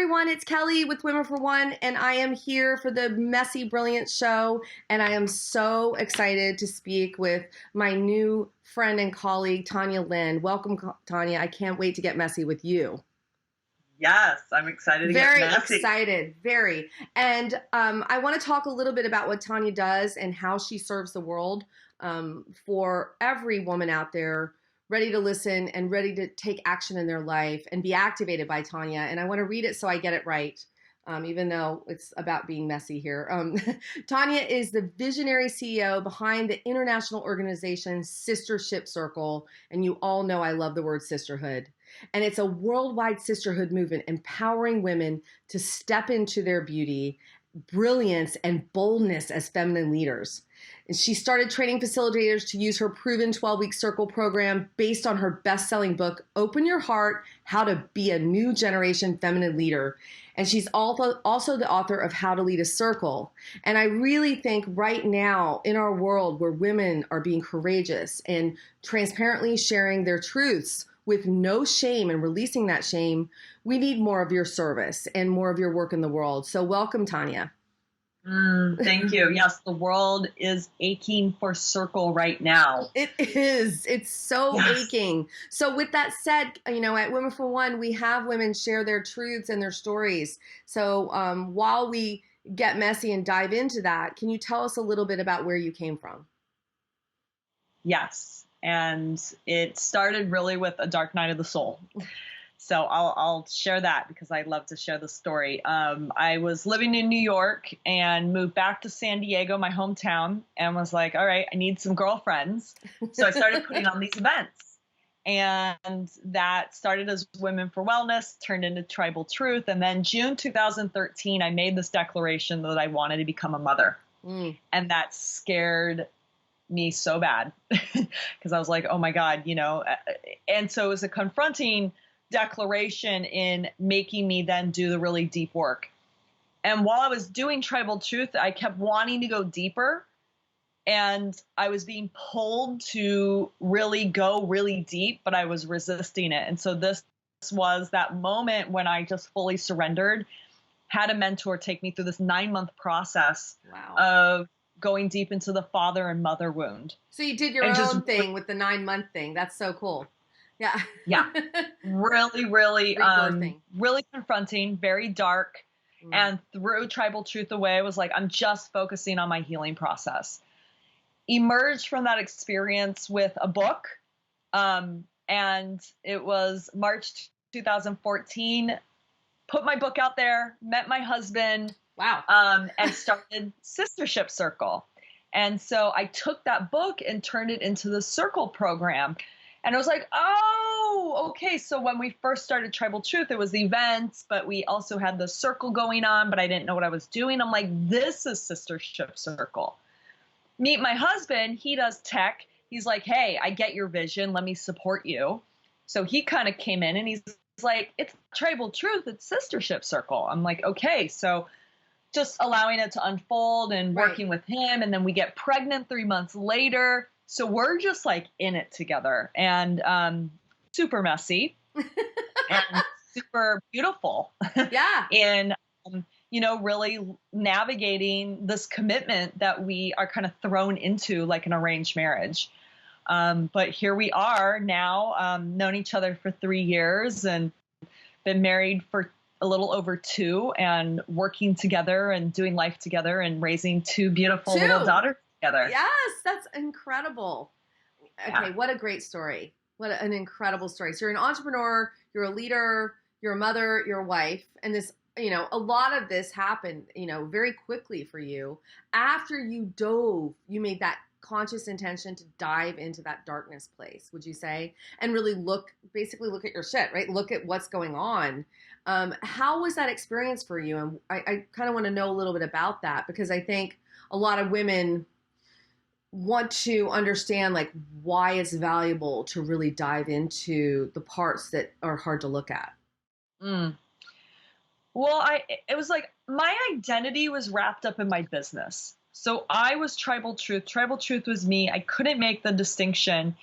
everyone. It's Kelly with Women for One, and I am here for the Messy Brilliance show. And I am so excited to speak with my new friend and colleague, Tanya Lynn. Welcome, Tanya. I can't wait to get messy with you. Yes, I'm excited to get messy. Very excited, very. And I want to talk a little bit about what Tanya does and how she serves the world for every woman out there ready to listen and ready to take action in their life and be activated by Tanya. And I want to read it so I get it right, even though it's about being messy here. Tanya is the visionary CEO behind the international organization Sistership Circle. And you all know I love the word sisterhood. And it's a worldwide sisterhood movement empowering women to step into their beauty, brilliance, and boldness as feminine leaders. And she started training facilitators to use her proven 12-week circle program based on her best-selling book, Open Your Heart, How to Be a New Generation Feminine Leader. And she's also the author of How to Lead a Circle. And I really think right now in our world where women are being courageous and transparently sharing their truths with no shame and releasing that shame, we need more of your service and more of your work in the world. So welcome, Tanya. Thank you. Yes, the world is aching for circle right now. It is. It's so aching. So with that said, you know, at Women for One, we have women share their truths and their stories. So while we get messy and dive into that, can you tell us a little bit about where you came from? Yes. And it started really with a dark night of the soul. So I'll share that because I love to share the story. I was living in New York and moved back to San Diego, my hometown, and was like, all right, I need some girlfriends. So I started putting on these events. And that started as Women for Wellness, turned into Tribal Truth. And then June 2013, I made this declaration that I wanted to become a mother. And that scared me so bad because I was like, oh my God, you know, and so it was a confronting declaration in making me then do the really deep work. And while I was doing Tribal Truth, I kept wanting to go deeper and I was being pulled to really go really deep, but I was resisting it. And so this was that moment when I just fully surrendered, had a mentor take me through this 9-month process of going deep into the father and mother wound. So you did your own thing with the 9-month thing. That's so cool. Yeah. Yeah. Really, really confronting, very dark. And threw Tribal Truth away. I was like, I'm just focusing on my healing process. Emerged from that experience with a book. And it was March 2014. Put my book out there, met my husband. Wow. And started Sistership Circle. And so I took that book and turned it into the Circle program. And I was like, oh, okay. So when we first started Tribal Truth, it was the events, but we also had the circle going on, but I didn't know what I was doing. I'm like, this is Sistership Circle. Meet my husband. He does tech. He's like, hey, I get your vision. Let me support you. So he kind of came in and he's like, it's Tribal Truth. It's Sistership Circle. I'm like, okay. So just allowing it to unfold and working with him. And then we get pregnant 3 months later. So we're just like in it together and super messy and super beautiful. Yeah. And, you know, really navigating this commitment that we are kind of thrown into like an arranged marriage. But here we are now, known each other for 3 years and been married for a little over 2 and working together and doing life together and raising 2 beautiful little daughters together. Yes, that's incredible. Okay, what a great story. What an incredible story. So you're an entrepreneur, you're a leader, you're a mother, you're a wife, and this, you know, a lot of this happened, you know, very quickly for you after you made that conscious intention to dive into that darkness place, would you say? And really basically look at your shit, right? Look at what's going on. How was that experience for you? And I kind of want to know a little bit about that because I think a lot of women want to understand like why it's valuable to really dive into the parts that are hard to look at. Well, it was like my identity was wrapped up in my business. So I was Tribal Truth. Tribal Truth was me. I couldn't make the distinction.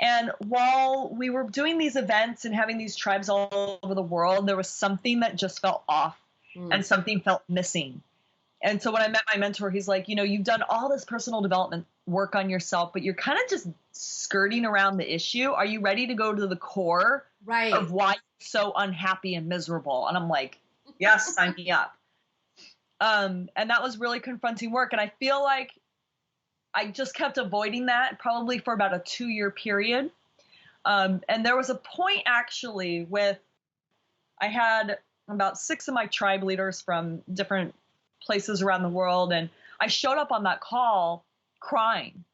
And while we were doing these events and having these tribes all over the world, there was something that just felt off and something felt missing. And so when I met my mentor, he's like, you know, you've done all this personal development work on yourself, but you're kind of just skirting around the issue. Are you ready to go to the core of why you're so unhappy and miserable? And I'm like, yes, sign me up. And that was really confronting work. And I feel like I just kept avoiding that probably for about a 2-year period. And there was a point actually I had about 6 of my tribe leaders from different places around the world. And I showed up on that call crying.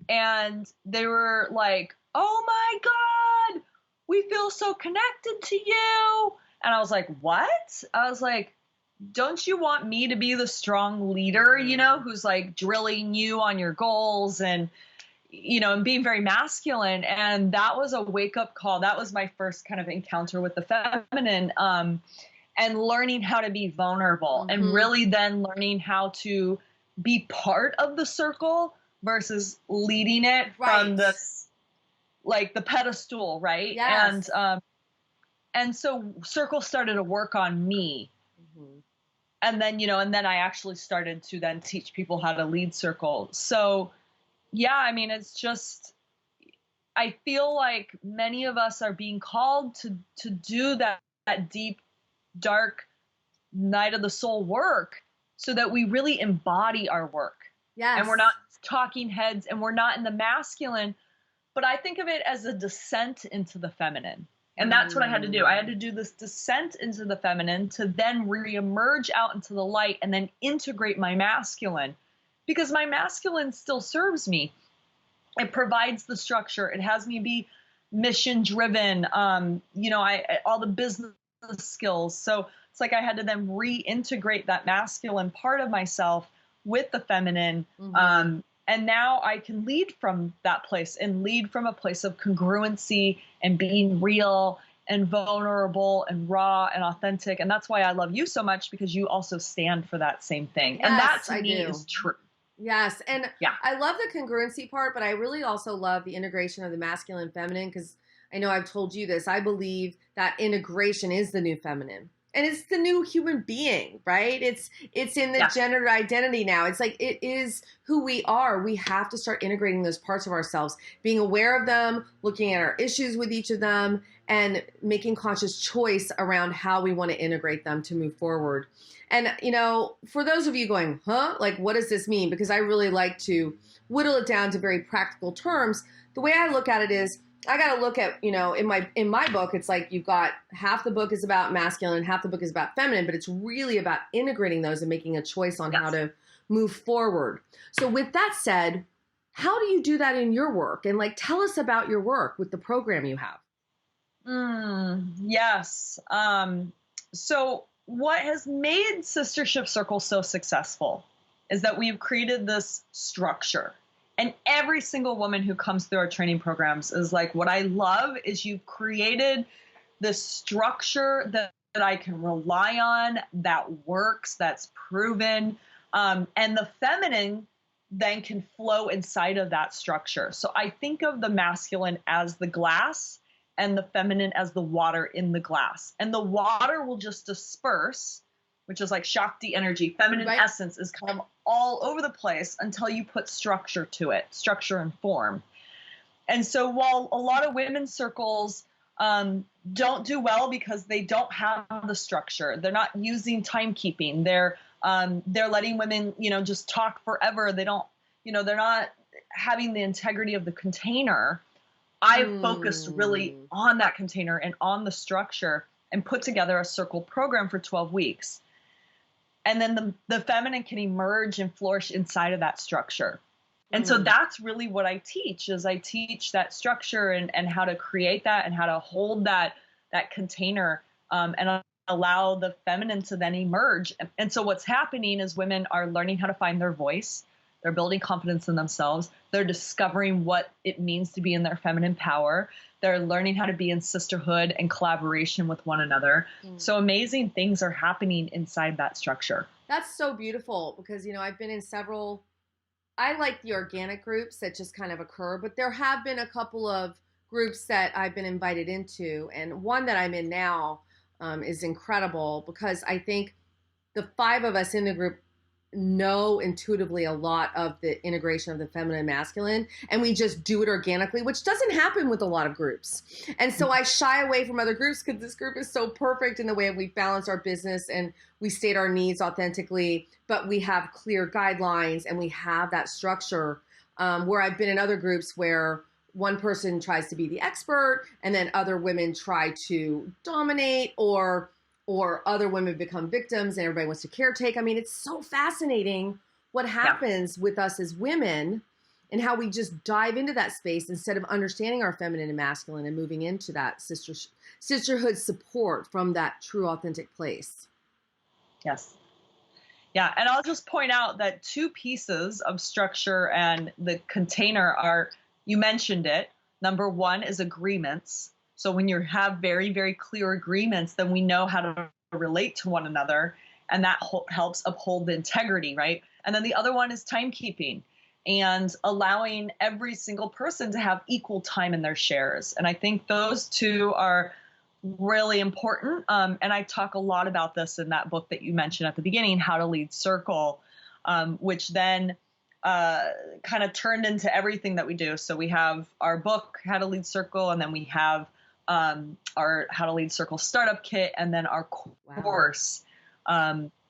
And they were like, oh my God, we feel so connected to you. And I was like, what? I was like, don't you want me to be the strong leader, you know, who's like drilling you on your goals and, you know, and being very masculine. And that was a wake up call. That was my first kind of encounter with the feminine, and learning how to be vulnerable and really then learning how to be part of the circle versus leading it from this, like the pedestal. Right. Yes. And so circle started to work on me. And then, you know, and then I actually started to then teach people how to lead circle. So, yeah, I mean, it's just, I feel like many of us are being called to do that deep, dark night of the soul work so that we really embody our work. Yes. And we're not talking heads and we're not in the masculine, but I think of it as a descent into the feminine. And that's what I had to do. I had to do this descent into the feminine to then reemerge out into the light and then integrate my masculine, because my masculine still serves me. It provides the structure. It has me be mission driven. You know, all the business skills. So it's like I had to then reintegrate that masculine part of myself with the feminine. And now I can lead from that place and lead from a place of congruency and being real and vulnerable and raw and authentic. And that's why I love you so much, because you also stand for that same thing. Yes, and that to I me do. is true. Yes. And I love the congruency part, but I really also love the integration of the masculine and feminine, because I know I've told you this. I believe that integration is the new feminine. And it's the new human being, right? It's in the gender identity now. It's like, it is who we are. We have to start integrating those parts of ourselves, being aware of them, looking at our issues with each of them, and making conscious choice around how we want to integrate them to move forward. And, you know, for those of you going, huh? Like, what does this mean? Because I really like to whittle it down to very practical terms. The way I look at it is, I got to look at, you know, in my book, it's like you've got half the book is about masculine and half the book is about feminine, but it's really about integrating those and making a choice on how to move forward. So with that said, how do you do that in your work? And like, tell us about your work with the program you have. Yes. So what has made Sistership Circle so successful is that we've created this structure. And every single woman who comes through our training programs is like, what I love is you've created this structure that I can rely on, that works, that's proven. And the feminine then can flow inside of that structure. So I think of the masculine as the glass and the feminine as the water in the glass. And the water will just disperse, which is like Shakti energy. Feminine essence is kind of all over the place until you put structure to it, structure and form. And so while a lot of women's circles don't do well because they don't have the structure, they're not using timekeeping, they're letting women, you know, just talk forever. They don't, you know, they're not having the integrity of the container. I've focused really on that container and on the structure and put together a circle program for 12 weeks. And then the feminine can emerge and flourish inside of that structure. And so that's really what I teach, is I teach that structure and how to create that and how to hold that container and allow the feminine to then emerge. And so what's happening is women are learning how to find their voice. They're building confidence in themselves. They're discovering what it means to be in their feminine power. They're learning how to be in sisterhood and collaboration with one another. So amazing things are happening inside that structure. That's so beautiful, because, you know, I've been in several I like the organic groups that just kind of occur, but there have been a couple of groups that I've been invited into, and one that I'm in now is incredible because I think the five of us in the group know intuitively a lot of the integration of the feminine and masculine, and we just do it organically, which doesn't happen with a lot of groups. And so I shy away from other groups because this group is so perfect in the way we balance our business and we state our needs authentically, but we have clear guidelines and we have that structure. Where I've been in other groups where one person tries to be the expert and then other women try to dominate, or other women become victims and everybody wants to caretake. I mean, it's so fascinating what happens with us as women and how we just dive into that space instead of understanding our feminine and masculine and moving into that sisterhood support from that true authentic place. Yes. Yeah. And I'll just point out that two pieces of structure and the container are, you mentioned it. Number one is agreements. So when you have very, very clear agreements, then we know how to relate to one another, and that helps uphold the integrity, right? And then the other one is timekeeping and allowing every single person to have equal time in their shares. And I think those two are really important. And I talk a lot about this in that book that you mentioned at the beginning, How to Lead Circle, which then kind of turned into everything that we do. So we have our book, How to Lead Circle, and then we have our How to Lead Circle startup kit, and then our course,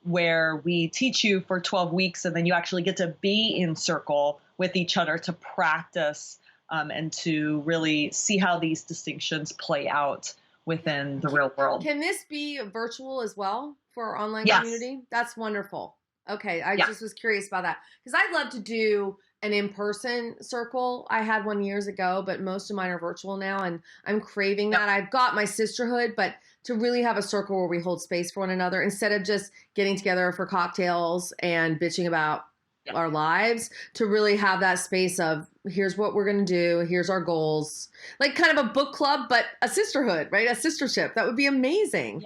where we teach you for 12 weeks, and then you actually get to be in circle with each other to practice and to really see how these distinctions play out within the real world. Can this be virtual as well for our online Yes. community? That's wonderful. Okay, I just was curious about that because I'd love to do an in-person circle. I had one years ago, but most of mine are virtual now, and I'm craving that. I've got my sisterhood, but to really have a circle where we hold space for one another instead of just getting together for cocktails and bitching about our lives, to really have that space of here's what we're going to do, here's our goals, like kind of a book club, but a sisterhood, right? A sistership. That would be amazing.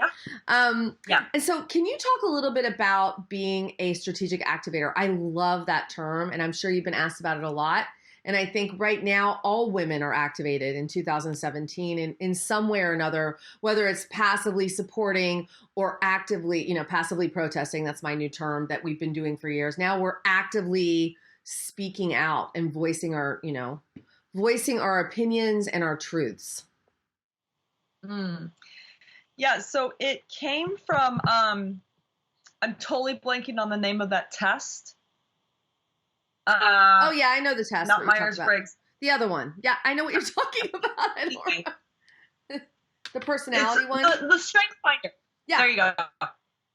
And so can you talk a little bit about being a strategic activator? I love that term, and I'm sure you've been asked about it a lot. And I think right now all women are activated in 2017 in some way or another, whether it's passively supporting or actively, passively protesting. That's my new term that we've been doing for years. Now we're actively speaking out and voicing our opinions and our truths. Yeah. So it came from, I'm totally blanking on the name of that test. Oh yeah, I know the test. Not Myers-Briggs. The other one. Yeah, I know what you're talking about. The personality one. The Strength Finder. Yeah. There you go.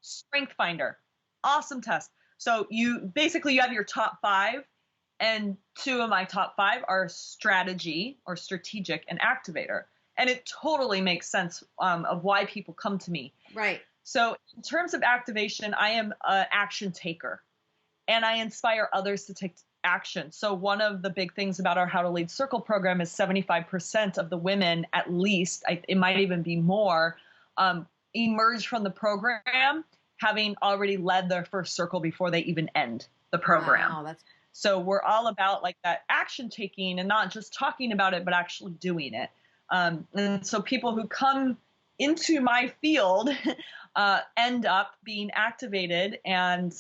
Strength Finder. Awesome test. So you have your top 5, and 2 of my top 5 are strategy or strategic and activator. And it totally makes sense of why people come to me. Right. So in terms of activation, I am an action taker. And I inspire others to take action. So one of the big things about our How to Lead Circle program is 75% of the women, at least, it might even be more, emerge from the program having already led their first circle before they even end the program. Wow, so we're all about like that action taking and not just talking about it, but actually doing it. And so people who come into my field end up being activated and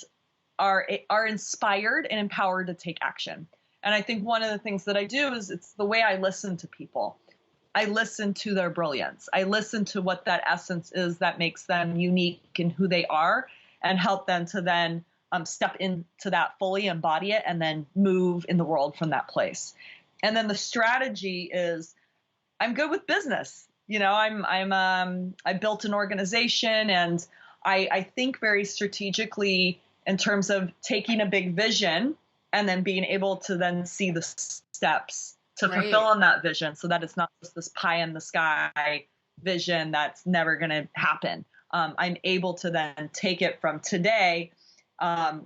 are inspired and empowered to take action. And I think one of the things that I do is it's the way I listen to people. I listen to their brilliance. I listen to what that essence is that makes them unique in who they are, and help them to then step into that, fully embody it, and then move in the world from that place. And then the strategy is I'm good with business. I built an organization, and I think very strategically in terms of taking a big vision and then being able to then see the steps to fulfill on that vision, so that it's not just this pie in the sky vision that's never going to happen. I'm able to then take it from today,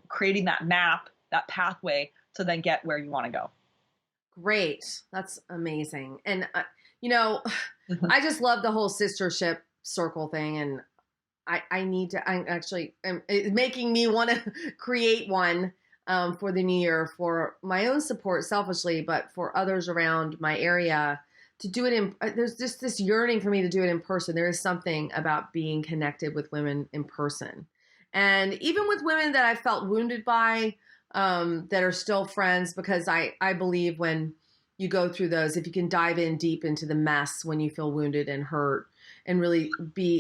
creating that map, that pathway to then get where you want to go. Great. That's amazing. And, I just love the whole sistership circle thing. And I'm actually, it's making me want to create one. for the new year for my own support selfishly, but for others around my area to do it in, there's just this yearning for me to do it in person. There is something about being connected with women in person. And even with women that I felt wounded by, that are still friends, because I believe when you go through those, if you can dive in deep into the mess when you feel wounded and hurt and really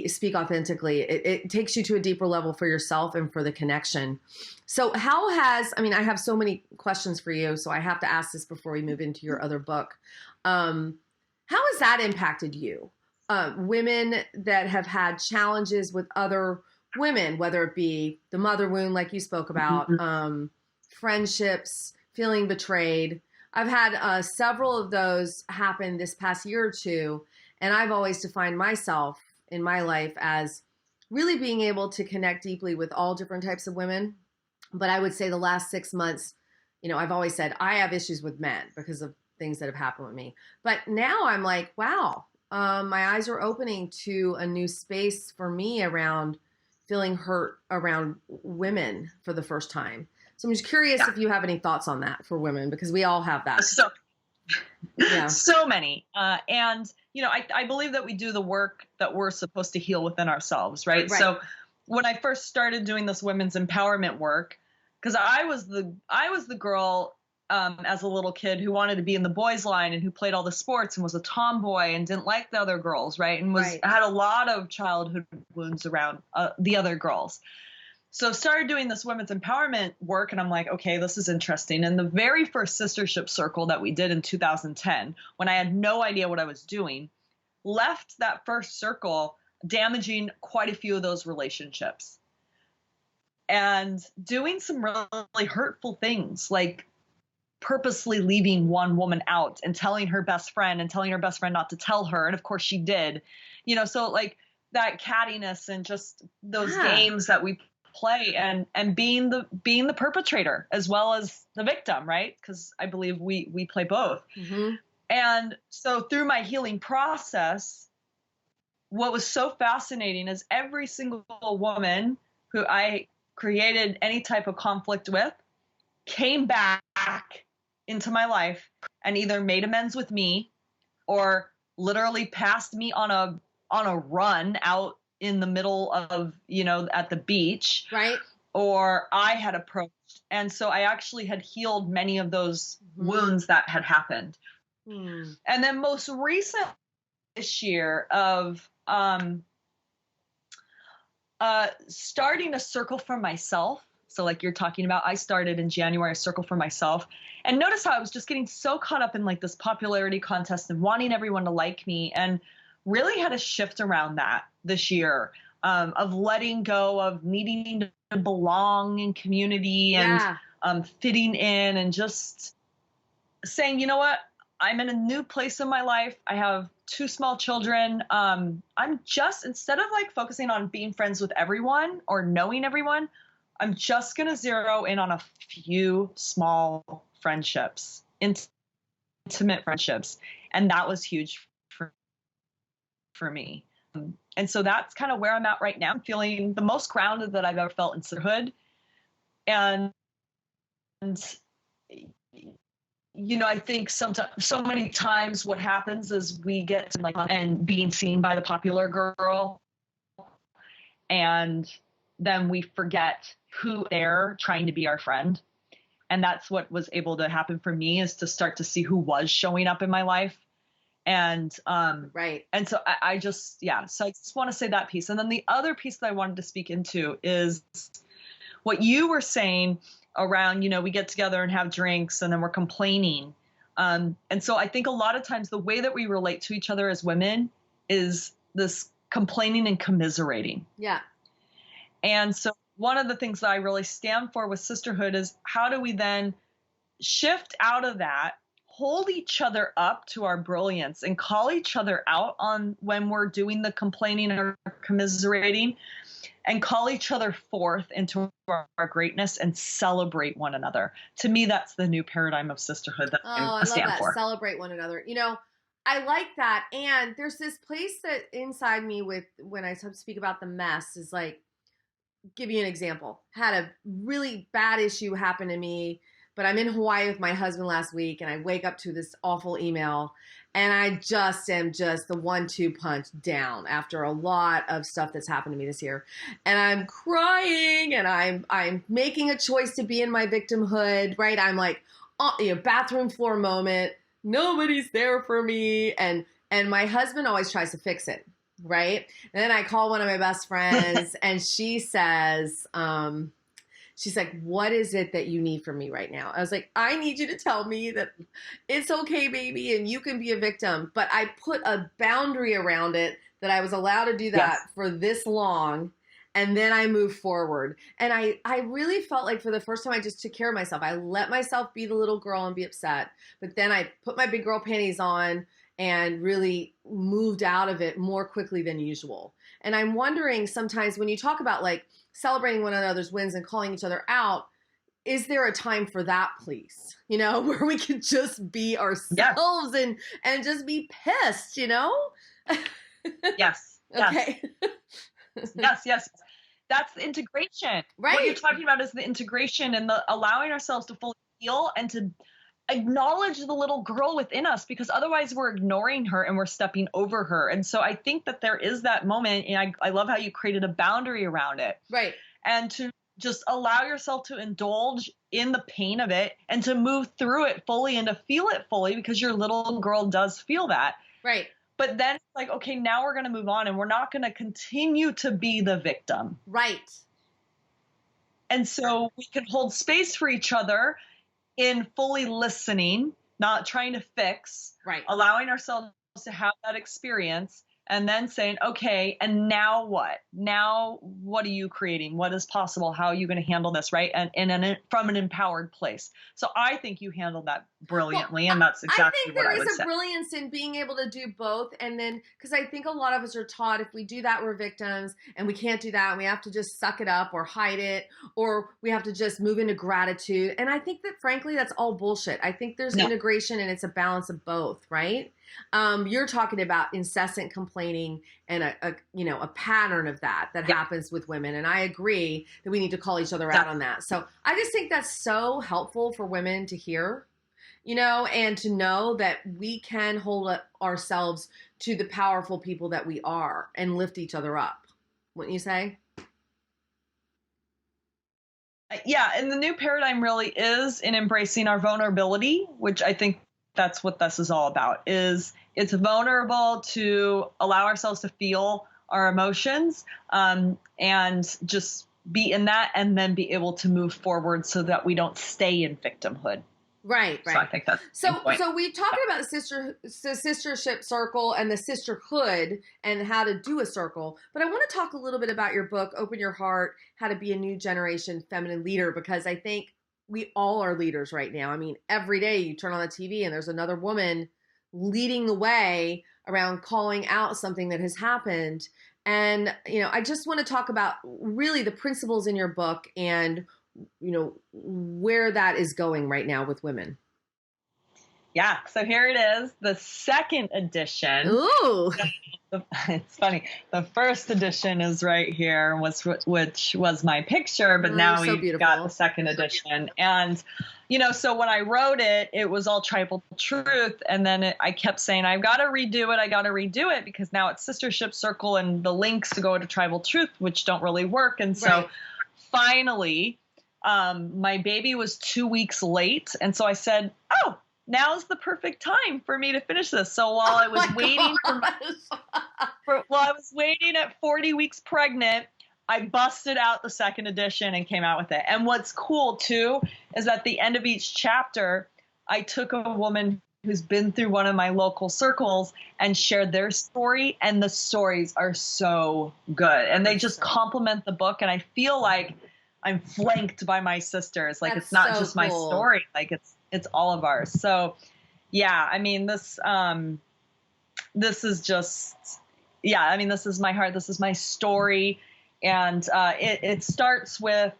speak authentically, it takes you to a deeper level for yourself and for the connection. So I have so many questions for you, so I have to ask this before we move into your other book. How has that impacted you? Women that have had challenges with other women, whether it be the mother wound, like you spoke about, friendships, feeling betrayed. I've had several of those happen this past year or two, and I've always defined myself in my life as really being able to connect deeply with all different types of women. But I would say the last 6 months, I've always said I have issues with men because of things that have happened with me. But now I'm like, wow, my eyes are opening to a new space for me around feeling hurt around women for the first time. So I'm just curious if you have any thoughts on that for women, because we all have that. So many. And, I believe that we do the work that we're supposed to heal within ourselves, right? So when I first started doing this women's empowerment work, because I was the girl as a little kid who wanted to be in the boys' line and who played all the sports and was a tomboy and didn't like the other girls, right? And had a lot of childhood wounds around the other girls. So started doing this women's empowerment work, and I'm like, okay, this is interesting. And the very first Sistership Circle that we did in 2010, when I had no idea what I was doing, left that first circle damaging quite a few of those relationships and doing some really hurtful things, like purposely leaving one woman out and telling her best friend not to tell her. And of course she did, so like that cattiness and just those games that we play and being the perpetrator as well as the victim, right? Because I believe we play both. Mm-hmm. And so through my healing process, what was so fascinating is every single woman who I created any type of conflict with came back into my life and either made amends with me or literally passed me on a run out in the middle of, at the beach. Right. Or I had approached. And so I actually had healed many of those wounds that had happened. And then most recent this year of starting a circle for myself. So like you're talking about, I started in January a circle for myself, and notice how I was just getting so caught up in like this popularity contest and wanting everyone to like me, and really had a shift around that this year, of letting go of needing to belong in community and fitting in, and just saying, you know what, I'm in a new place in my life. I have 2 small children. I'm just, instead of like focusing on being friends with everyone or knowing everyone, I'm just going to zero in on a few small friendships, intimate friendships. And that was huge for me. And so that's kind of where I'm at right now. I'm feeling the most grounded that I've ever felt in sisterhood. And I think sometimes, so many times what happens is we get to like, and being seen by the popular girl, and then we forget who they're trying to be our friend. And that's what was able to happen for me, is to start to see who was showing up in my life. And, and so I just want to say that piece. And then the other piece that I wanted to speak into is what you were saying around, we get together and have drinks and then we're complaining. And so I think a lot of times the way that we relate to each other as women is this complaining and commiserating. Yeah. And so one of the things that I really stand for with sisterhood is, how do we then shift out of that, hold each other up to our brilliance, and call each other out on when we're doing the complaining or commiserating, and call each other forth into our greatness and celebrate one another. To me, that's the new paradigm of sisterhood that I stand for. Celebrate one another. I like that. And there's this place that inside me when I speak about the mess is like, give you an example. Had a really bad issue happen to me, but I'm in Hawaii with my husband last week, and I wake up to this awful email, and I just am just the 1-2 punch down after a lot of stuff that's happened to me this year, and I'm crying, and I'm making a choice to be in my victimhood, right? I'm like, bathroom floor moment. Nobody's there for me, and my husband always tries to fix it. Right. And then I call one of my best friends and she says, she's like, what is it that you need from me right now? I was like, I need you to tell me that it's okay, baby, and you can be a victim. But I put a boundary around it that I was allowed to do that for this long. And then I moved forward. And I really felt like for the first time, I just took care of myself. I let myself be the little girl and be upset. But then I put my big girl panties on and really moved out of it more quickly than usual. And I'm wondering sometimes when you talk about like celebrating one another's wins and calling each other out, is there a time for that, please? Where we can just be ourselves and just be pissed, Yes. Okay. Yes. That's the integration. Right. What you're talking about is the integration and the allowing ourselves to fully feel and to acknowledge the little girl within us, because otherwise we're ignoring her and we're stepping over her. And so I think that there is that moment, and I love how you created a boundary around it. Right. And to just allow yourself to indulge in the pain of it and to move through it fully and to feel it fully, because your little girl does feel that. Right. But then it's like, okay, now we're going to move on and we're not going to continue to be the victim. Right. And so we can hold space for each other in fully listening, not trying to fix, right, allowing ourselves to have that experience, and then saying, okay, and now what? Now, what are you creating? What is possible? How are you going to handle this, right? And from an empowered place. So I think you handled that brilliantly, and that's exactly what I would say. I think there is a brilliance in being able to do both. And then, because I think a lot of us are taught if we do that, we're victims, and we can't do that, and we have to just suck it up or hide it, or we have to just move into gratitude. And I think that, frankly, that's all bullshit. I think there's integration, and it's a balance of both, right? You're talking about incessant complaining and a pattern of that happens with women. And I agree that we need to call each other out on that. So I just think that's so helpful for women to hear, and to know that we can hold up ourselves to the powerful people that we are and lift each other up. Wouldn't you say? Yeah. And the new paradigm really is in embracing our vulnerability, which I think that's what this is all about. Is it's vulnerable to allow ourselves to feel our emotions, and just be in that, and then be able to move forward so that we don't stay in victimhood. Right. So I think that's so we talked about the sistership circle and the sisterhood and how to do a circle, but I want to talk a little bit about your book, Open Your Heart, How to Be a New Generation Feminine Leader, because I think we all are leaders right now. I mean, every day you turn on the TV and there's another woman leading the way around calling out something that has happened. And, I just want to talk about really the principles in your book and, where that is going right now with women. Yeah. So here it is, the second edition. Ooh. It's funny. The first edition is right here, which was my picture, but now we've got the second edition. And, so when I wrote it, it was all tribal truth. And then I kept saying, I've got to redo it because now it's Sistership Circle and the links to go to tribal truth, which don't really work. And so finally, my baby was 2 weeks late. And so I said, oh, now's the perfect time for me to finish this. So while I was waiting at 40 weeks pregnant, I busted out the second edition and came out with it. And what's cool too is at the end of each chapter, I took a woman who's been through one of my local circles and shared their story. And the stories are so good. And they just complement the book. And I feel like I'm flanked by my sisters. Like, it's not just my story. Like, it's all of ours. So yeah, I mean, this is just, I mean, this is my heart. This is my story. And it starts with,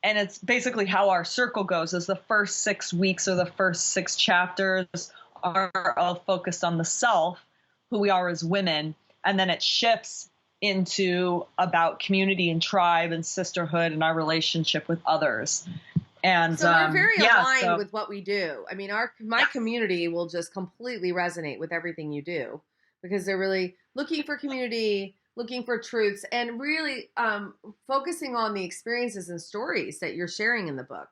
and it's basically how our circle goes, is the first 6 weeks or the first 6 chapters are all focused on the self, who we are as women. And then it shifts into about community and tribe and sisterhood and our relationship with others. And so we're very aligned so, with what we do. I mean, my community will just completely resonate with everything you do because they're really looking for community, looking for truths, and really focusing on the experiences and stories that you're sharing in the book.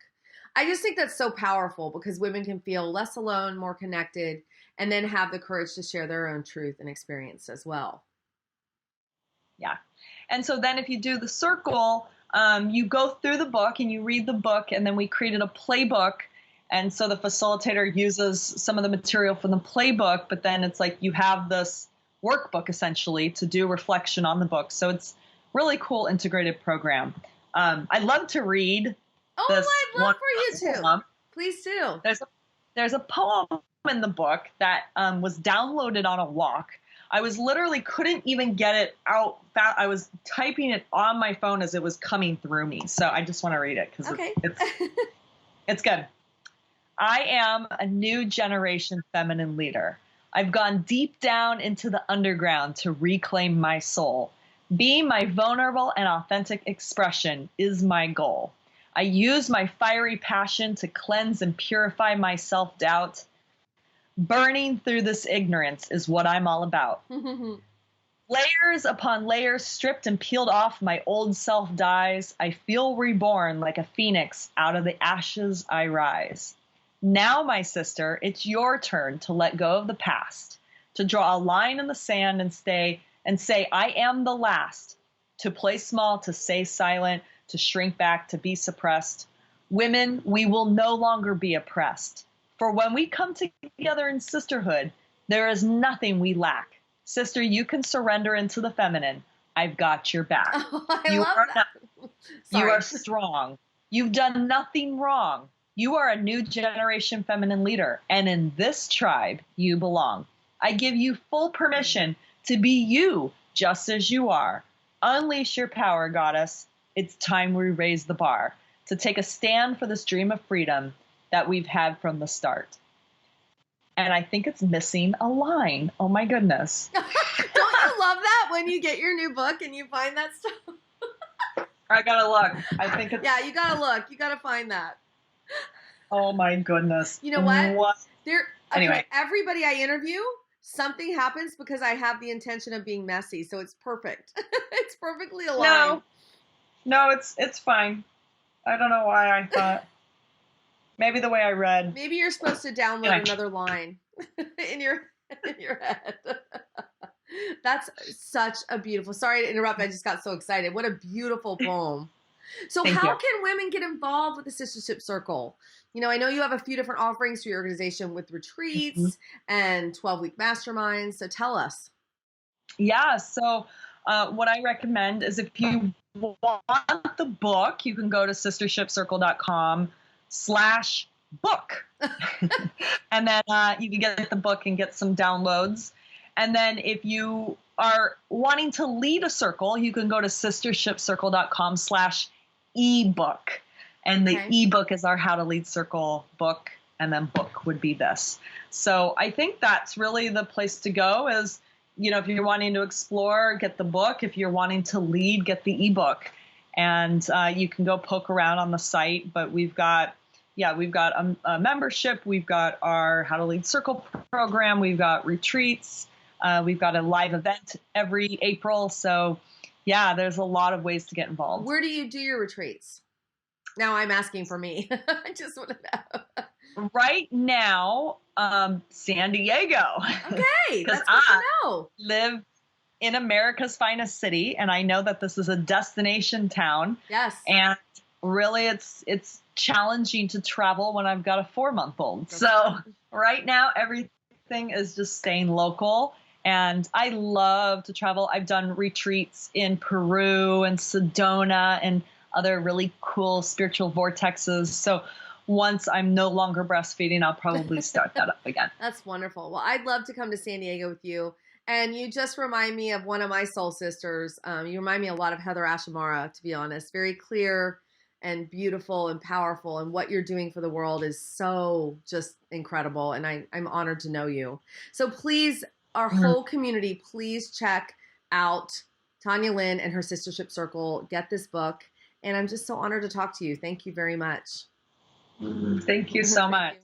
I just think that's so powerful because women can feel less alone, more connected, and then have the courage to share their own truth and experience as well. Yeah. And so then if you do the circle, you go through the book and you read the book, and then we created a playbook. And so the facilitator uses some of the material from the playbook, but then it's like you have this workbook essentially to do reflection on the book. So it's really cool integrated program. I love to read. Oh, I'd love for you to. Please do. There's a poem in the book that was downloaded on a walk. I was literally couldn't even get it out. I was typing it on my phone as it was coming through me. So I just want to read it because it's good. I am a new generation feminine leader. I've gone deep down into the underground to reclaim my soul. Being my vulnerable and authentic expression is my goal. I use my fiery passion to cleanse and purify my self-doubt. Burning through this ignorance is what I'm all about. Layers upon layers stripped and peeled off, my old self dies. I feel reborn like a phoenix. Out of the ashes I rise. Now, my sister, it's your turn to let go of the past, to draw a line in the sand and say, I am the last. To play small, to stay silent, to shrink back, to be suppressed. Women, we will no longer be oppressed. For when we come together in sisterhood, there is nothing we lack. Sister, you can surrender into the feminine. I've got your back. Oh, I love that. You are strong. You've done nothing wrong. You are a new generation feminine leader, and in this tribe, you belong. I give you full permission to be you, just as you are. Unleash your power, goddess. It's time we raise the bar to take a stand for this dream of freedom that we've had from the start. And I think it's missing a line. Oh my goodness. Don't you love that when you get your new book and you find that stuff? I gotta look. I think it's... Yeah, you gotta look. You gotta find that. Oh my goodness. You know what? Anyway. Everybody I interview, something happens because I have the intention of being messy. So it's perfect. It's perfectly aligned. No, it's fine. I don't know why I thought... Maybe the way I read. Maybe you're supposed to download another line in your head. That's such a beautiful, sorry to interrupt. I just got so excited. What a beautiful poem. So how can women get involved with the Sistership Circle? You know, I know you have a few different offerings for your organization with retreats and 12-week masterminds. So tell us. Yeah. So what I recommend is if you want the book, you can go to sistershipcircle.com/book. And then you can get the book and get some downloads. And then if you are wanting to lead a circle, you can go to sistershipcircle.com/ebook. And the ebook is our How to Lead Circle book. And then book would be this. So I think that's really the place to go is, you know, if you're wanting to explore, get the book. If you're wanting to lead, get the ebook. And you can go poke around on the site. But we've got a membership. We've got our How to Lead Circle program. We've got retreats. We've got a live event every April. So, yeah, there's a lot of ways to get involved. Where do you do your retreats? Now I'm asking for me. I just want to know. Right now, San Diego. Okay, that's good to know. Live in America's finest city, and I know that this is a destination town. Yes. And really, it's challenging to travel when I've got a 4-month-old. So right now, everything is just staying local. And I love to travel. I've done retreats in Peru and Sedona and other really cool spiritual vortexes. So once I'm no longer breastfeeding, I'll probably start that up again. That's wonderful. Well, I'd love to come to San Diego with you. And you just remind me of one of my soul sisters. You remind me a lot of Heather Ashamara, to be honest. Very clear and beautiful and powerful. And what you're doing for the world is so just incredible. And I'm honored to know you. So please, our whole community, please check out Tanya Lynn and her Sistership Circle. Get this book. And I'm just so honored to talk to you. Thank you very much. Thank you so much.